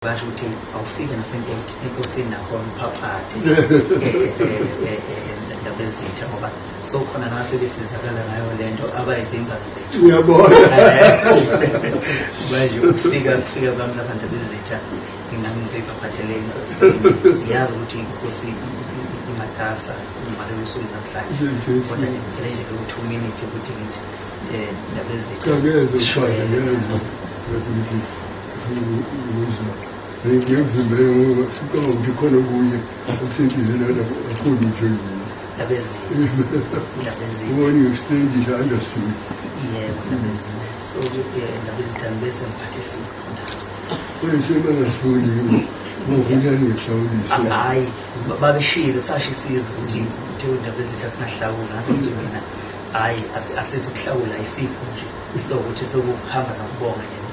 basho ukuthi awufike enkosini nakhona uphaphathe indaba ezitha ngoba sokhona nasebesizakala ngayo lento abayizimbangi zethu. Uyabona manje ukufika kwami labantu bezitha ngingangiziphaphethele enkosini ngiyazi ukuthi inkosi imatasa imali yosuku namhlanje kodwa nje nje ukuthi 2 minutes ukuthi ngithi indaba ezitha ngiyakuvimbelela ngoba sicabanga ukuthi khona kunye okusenhliziyweni kakhulu nje when you explain this, I understood. So indaba ezitha bese ngiphathisa hayi babeshile sashisiza ukuthi indaba ezitha singahlawula ngasethi mina hayi asizokuhlawula isipho nje so ukuthi sokuhamba nokubonga